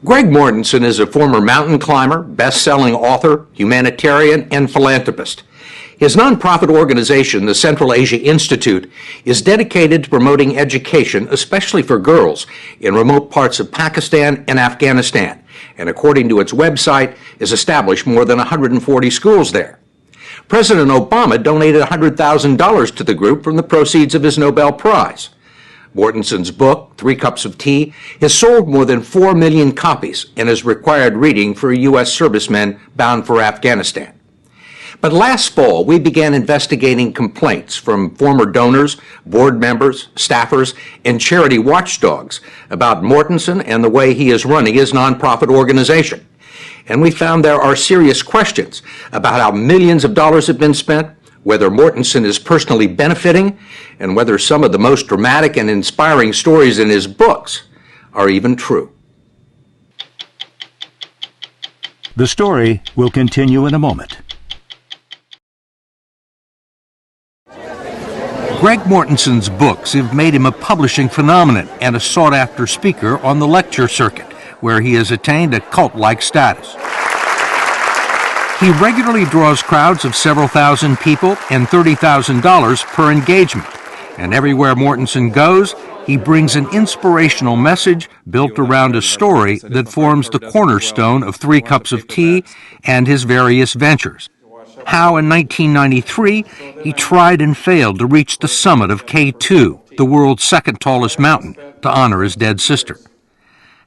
Greg Mortenson is a former mountain climber, best-selling author, humanitarian, and philanthropist. His nonprofit organization, the Central Asia Institute, is dedicated to promoting education, especially for girls, in remote parts of Pakistan and Afghanistan, and according to its website, has established more than 140 schools there. President Obama donated $100,000 to the group from the proceeds of his Nobel Prize. Mortenson's book, 3 Cups of Tea, has sold more than 4 million copies and is required reading for U.S. servicemen bound for Afghanistan. But last fall, we began investigating complaints from former donors, board members, staffers, and charity watchdogs about Mortenson and the way he is running his nonprofit organization. And we found there are serious questions about how millions of dollars have been spent, whether Mortenson is personally benefiting, and whether some of the most dramatic and inspiring stories in his books are even true. The story will continue in a moment. Greg Mortenson's books have made him a publishing phenomenon and a sought-after speaker on the lecture circuit, where he has attained a cult-like status. He regularly draws crowds of several thousand people and $30,000 per engagement. And everywhere Mortenson goes, he brings an inspirational message built around a story that forms the cornerstone of 3 Cups of Tea and his various ventures. How in 1993 he tried and failed to reach the summit of K2, the world's second tallest mountain, to honor his dead sister.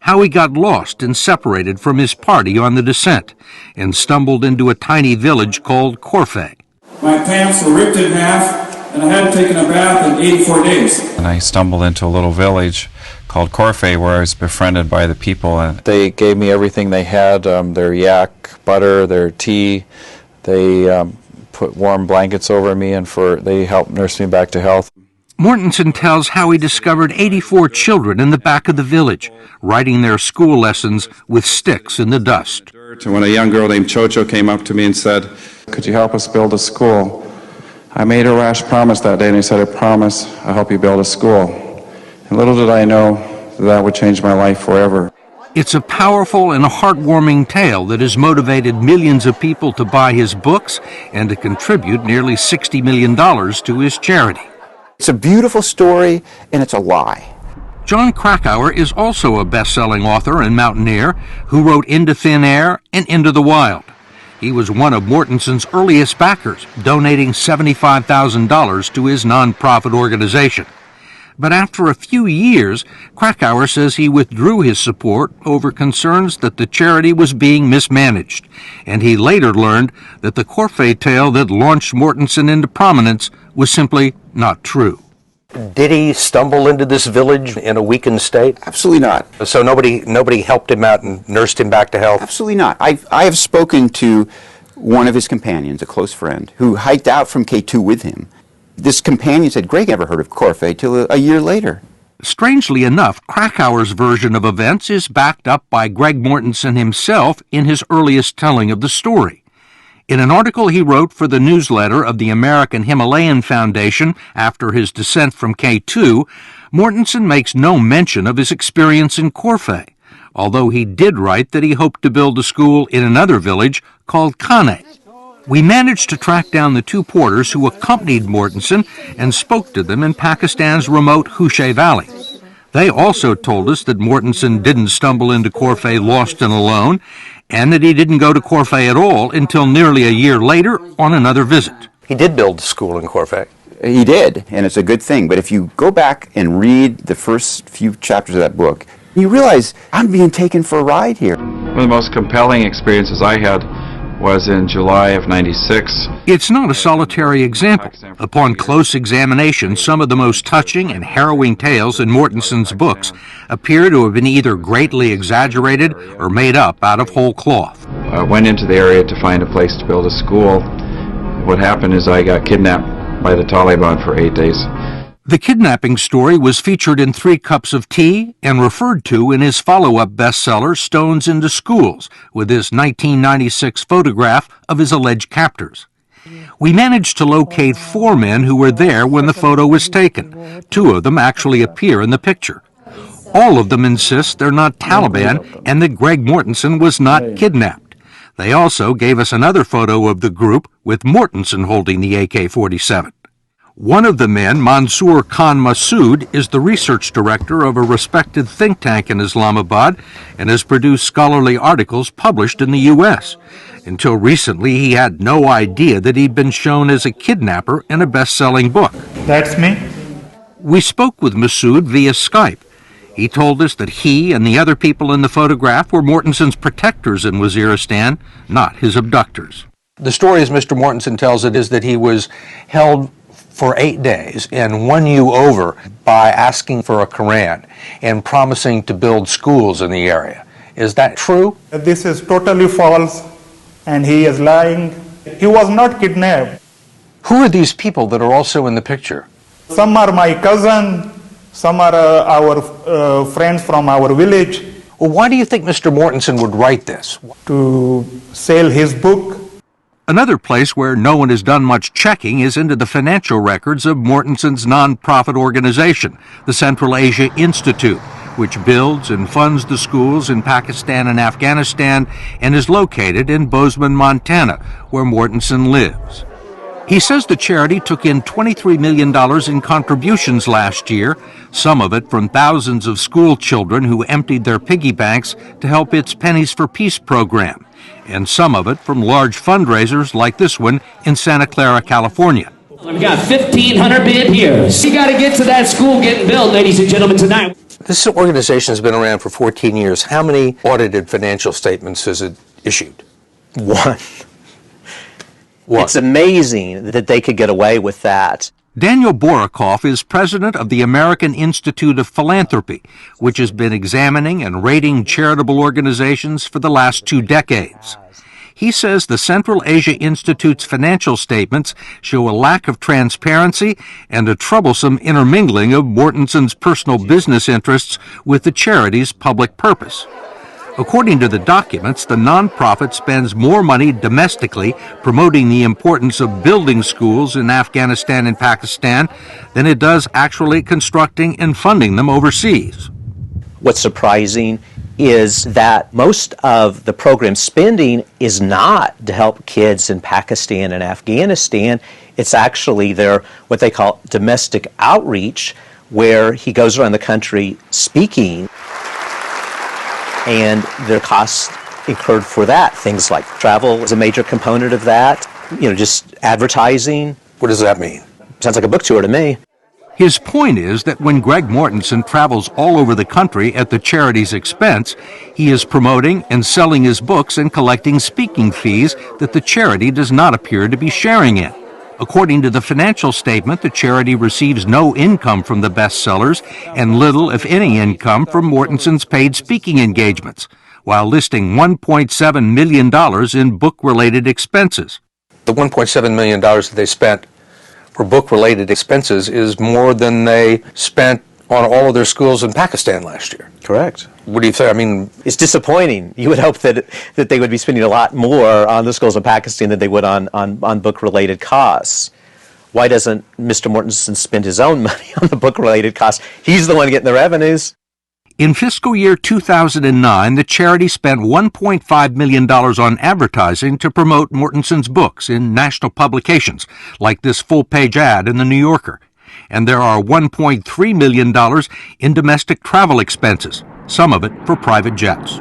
How he got lost and separated from his party on the descent and stumbled into a tiny village called Corfe. My pants were ripped in half and I hadn't taken a bath in 84 days. And I stumbled into a little village called Corfe where I was befriended by the people. And they gave me everything they had, their yak butter, their tea. They put warm blankets over me and they helped nurse me back to health. Mortenson tells how he discovered 84 children in the back of the village, writing their school lessons with sticks in the dust. And when a young girl named Chocho came up to me and said, "Could you help us build a school?" I made a rash promise that day, and I said, "I promise I'll help you build a school." And little did I know that would change my life forever. It's a powerful and a heartwarming tale that has motivated millions of people to buy his books and to contribute nearly $60 million to his charity. It's a beautiful story, and it's a lie. John Krakauer is also a best-selling author and mountaineer who wrote Into Thin Air and Into the Wild. He was one of Mortenson's earliest backers, donating $75,000 to his nonprofit organization. But after a few years, Krakauer says he withdrew his support over concerns that the charity was being mismanaged, and he later learned that the Corfe tale that launched Mortenson into prominence was simply not true. Did he stumble into this village in a weakened state? Absolutely not. So nobody helped him out and nursed him back to health? Absolutely not. I have spoken to one of his companions, a close friend, who hiked out from K2 with him. This companion said, "Greg never heard of Corfe till a year later." Strangely enough, Krakauer's version of events is backed up by Greg Mortenson himself in his earliest telling of the story. In an article he wrote for the newsletter of the American Himalayan Foundation after his descent from K2, Mortenson makes no mention of his experience in Corfe, although he did write that he hoped to build a school in another village called Kane. We managed to track down the 2 porters who accompanied Mortenson and spoke to them in Pakistan's remote Hushay Valley. They also told us that Mortenson didn't stumble into Corfe lost and alone, and that he didn't go to Corfe at all until nearly a year later on another visit. He did build a school in Corfe. He did, and it's a good thing. But if you go back and read the first few chapters of that book, you realize I'm being taken for a ride here. One of the most compelling experiences I had was in July of '96. It's not a solitary example. Upon close examination, some of the most touching and harrowing tales in Mortenson's books appear to have been either greatly exaggerated or made up out of whole cloth. I went into the area to find a place to build a school. What happened is I got kidnapped by the Taliban for 8 days. The kidnapping story was featured in 3 Cups of Tea and referred to in his follow-up bestseller, Stones into Schools, with his 1996 photograph of his alleged captors. We managed to locate 4 men who were there when the photo was taken. 2 of them actually appear in the picture. All of them insist they're not Taliban and that Greg Mortenson was not kidnapped. They also gave us another photo of the group with Mortenson holding the AK-47. One of the men, Mansoor Khan Massoud, is the research director of a respected think tank in Islamabad and has produced scholarly articles published in the U.S. Until recently, he had no idea that he'd been shown as a kidnapper in a best-selling book. That's me. We spoke with Massoud via Skype. He told us that he and the other people in the photograph were Mortenson's protectors in Waziristan, not his abductors. The story, as Mr. Mortenson tells it, is that he was held for 8 days and won you over by asking for a Quran and promising to build schools in the area. Is that true? This is totally false, and he is lying. He was not kidnapped. Who are these people that are also in the picture? Some are my cousin, some are our friends from our village. Well, why do you think Mr. Mortenson would write this? To sell his book. Another place where no one has done much checking is into the financial records of Mortenson's non-profit organization, the Central Asia Institute, which builds and funds the schools in Pakistan and Afghanistan and is located in Bozeman, Montana, where Mortenson lives. He says the charity took in $23 million in contributions last year, some of it from thousands of school children who emptied their piggy banks to help its Pennies for Peace program, and some of it from large fundraisers like this one in Santa Clara, California. We've got 1,500 bid here. We got to get to that school getting built, ladies and gentlemen, tonight. This organization has been around for 14 years. How many audited financial statements has it issued? One. One. It's amazing that they could get away with that. Daniel Borokoff is president of the American Institute of Philanthropy, which has been examining and rating charitable organizations for the last 2 decades. He says the Central Asia Institute's financial statements show a lack of transparency and a troublesome intermingling of Mortenson's personal business interests with the charity's public purpose. According to the documents, the nonprofit spends more money domestically promoting the importance of building schools in Afghanistan and Pakistan than it does actually constructing and funding them overseas. What's surprising is that most of the program spending is not to help kids in Pakistan and Afghanistan. It's actually their what they call domestic outreach, where he goes around the country speaking, and their costs incurred for that. Things like travel is a major component of that. Just advertising. What does that mean? Sounds like a book tour to me. His point is that when Greg Mortenson travels all over the country at the charity's expense, he is promoting and selling his books and collecting speaking fees that the charity does not appear to be sharing in. According to the financial statement, the charity receives no income from the bestsellers and little, if any, income from Mortenson's paid speaking engagements, while listing $1.7 million in book-related expenses. The $1.7 million that they spent for book-related expenses is more than they spent on all of their schools in Pakistan last year. Correct. What do you think? I mean, it's disappointing. You would hope that they would be spending a lot more on the schools in Pakistan than they would on book-related costs. Why doesn't Mr. Mortenson spend his own money on the book-related costs? He's the one getting the revenues. In fiscal year 2009, the charity spent $1.5 million on advertising to promote Mortenson's books in national publications, like this full-page ad in The New Yorker. And there are $1.3 million in domestic travel expenses, some of it for private jets.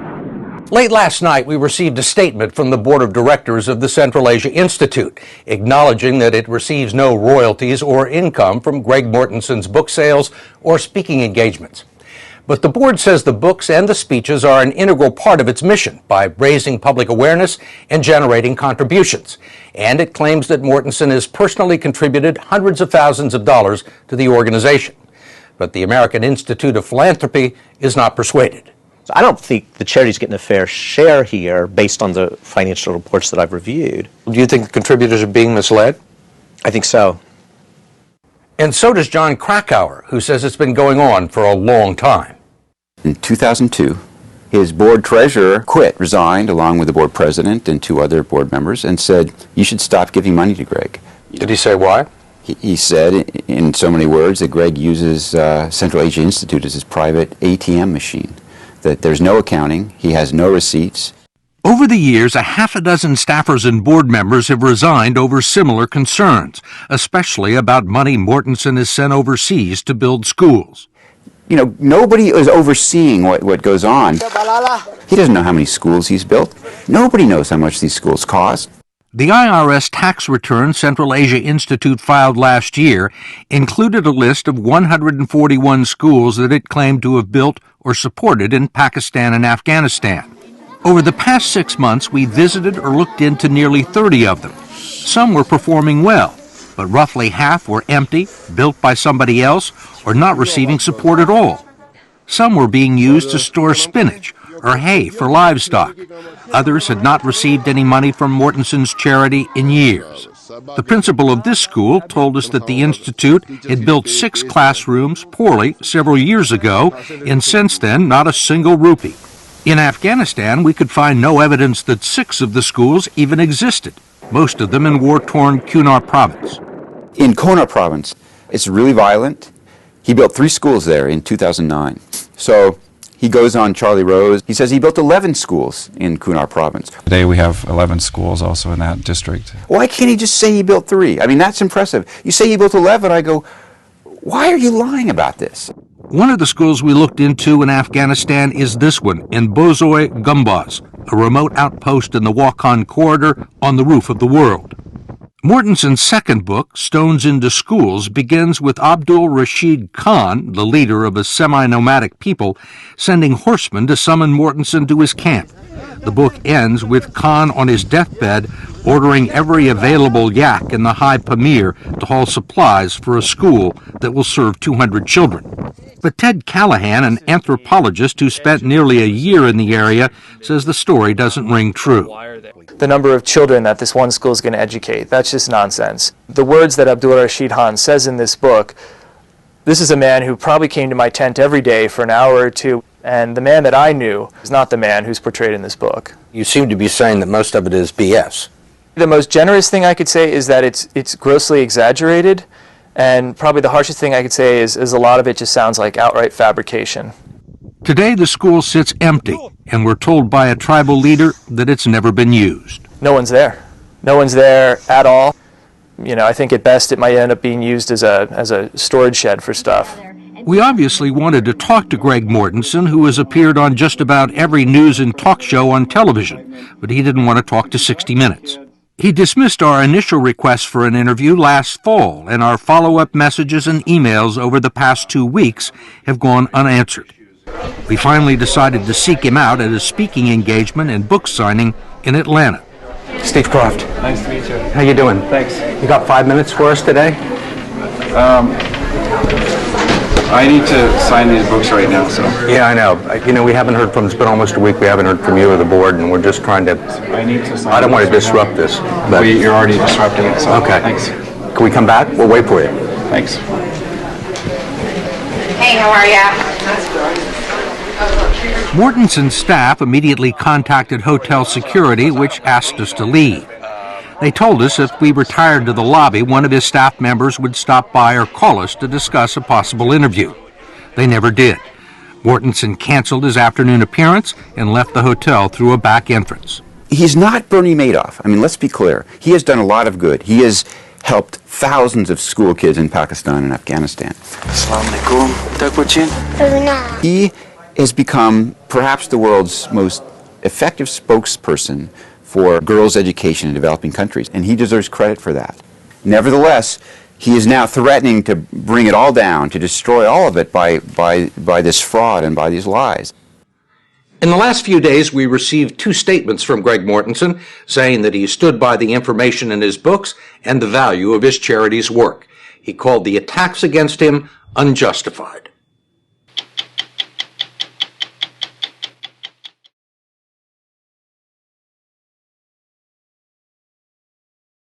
Late last night, we received a statement from the board of directors of the Central Asia Institute, acknowledging that it receives no royalties or income from Greg Mortenson's book sales or speaking engagements. But the board says the books and the speeches are an integral part of its mission by raising public awareness and generating contributions. And it claims that Mortenson has personally contributed hundreds of thousands of dollars to the organization. But the American Institute of Philanthropy is not persuaded. So I don't think the charity's getting a fair share here based on the financial reports that I've reviewed. Do you think the contributors are being misled? I think so. And so does John Krakauer, who says it's been going on for a long time. In 2002, his board treasurer resigned along with the board president and 2 other board members and said, you should stop giving money to Greg. Did he say why? He said, in so many words, that Greg uses Central Asia Institute as his private ATM machine, that there's no accounting, he has no receipts. Over the years, a half a dozen staffers and board members have resigned over similar concerns, especially about money Mortenson has sent overseas to build schools. You know, nobody is overseeing what goes on. He doesn't know how many schools he's built. Nobody knows how much these schools cost. The IRS tax return Central Asia Institute filed last year included a list of 141 schools that it claimed to have built or supported in Pakistan and Afghanistan. Over the past 6 months, we visited or looked into nearly 30 of them. Some were performing well, but roughly half were empty, built by somebody else, or not receiving support at all. Some were being used to store spinach or hay for livestock. Others had not received any money from Mortenson's charity in years. The principal of this school told us that the Institute had built 6 classrooms poorly several years ago, and since then, not a single rupee. In Afghanistan, we could find no evidence that 6 of the schools even existed, most of them in war-torn Kunar province. In Kunar province, it's really violent. He built 3 schools there in 2009. So he goes on Charlie Rose. He says he built 11 schools in Kunar province. Today we have 11 schools also in that district. Why can't he just say he built 3? I mean, that's impressive. You say he built 11, I go, why are you lying about this? One of the schools we looked into in Afghanistan is this one in Bozoy Gumbaz, a remote outpost in the Wakhan corridor on the roof of the world. Mortenson's second book, Stones into Schools, begins with Abdul Rashid Khan, the leader of a semi-nomadic people, sending horsemen to summon Mortenson to his camp. The book ends with Khan on his deathbed ordering every available yak in the High Pamir to haul supplies for a school that will serve 200 children. But Ted Callahan, an anthropologist who spent nearly a year in the area, says the story doesn't ring true. The number of children that this one school is going to educate, that's just nonsense. The words that Abdul Rashid Khan says in this book, this is a man who probably came to my tent every day for an hour or two, and the man that I knew is not the man who's portrayed in this book. You seem to be saying that most of it is BS. The most generous thing I could say is that it's grossly exaggerated, and probably the harshest thing I could say is a lot of it just sounds like outright fabrication. Today the school sits empty, and we're told by a tribal leader that it's never been used. No one's there. No one's there at all. You know, I think at best it might end up being used as a storage shed for stuff. We obviously wanted to talk to Greg Mortenson, who has appeared on just about every news and talk show on television, but he didn't want to talk to 60 Minutes. He dismissed our initial request for an interview last fall, and our follow-up messages and emails over the past 2 weeks have gone unanswered. We finally decided to seek him out at a speaking engagement and book signing in Atlanta. Steve Croft. Nice to meet you. How you doing? Thanks. You got 5 minutes for us today? I need to sign these books right now, so. Yeah, I know. You know, we haven't heard from, it's been almost a week, we haven't heard from you or the board, and we're just trying to, I need to sign. I don't want to disrupt this. But You're already disrupting it, so. Okay. Thanks. Can we come back? We'll wait for you. Thanks. Hey, how are ya? Mortenson's staff immediately contacted hotel security, which asked us to leave. They told us if we retired to the lobby, one of his staff members would stop by or call us to discuss a possible interview. They never did. Mortenson canceled his afternoon appearance and left the hotel through a back entrance. He's not Bernie Madoff. I mean, let's be clear. He has done a lot of good. He has helped thousands of school kids in Pakistan and Afghanistan. He has become perhaps the world's most effective spokesperson for girls' education in developing countries, and he deserves credit for that. Nevertheless, he is now threatening to bring it all down, to destroy all of it by this fraud and by these lies. In the last few days, we received 2 statements from Greg Mortenson saying that he stood by the information in his books and the value of his charity's work. He called the attacks against him unjustified.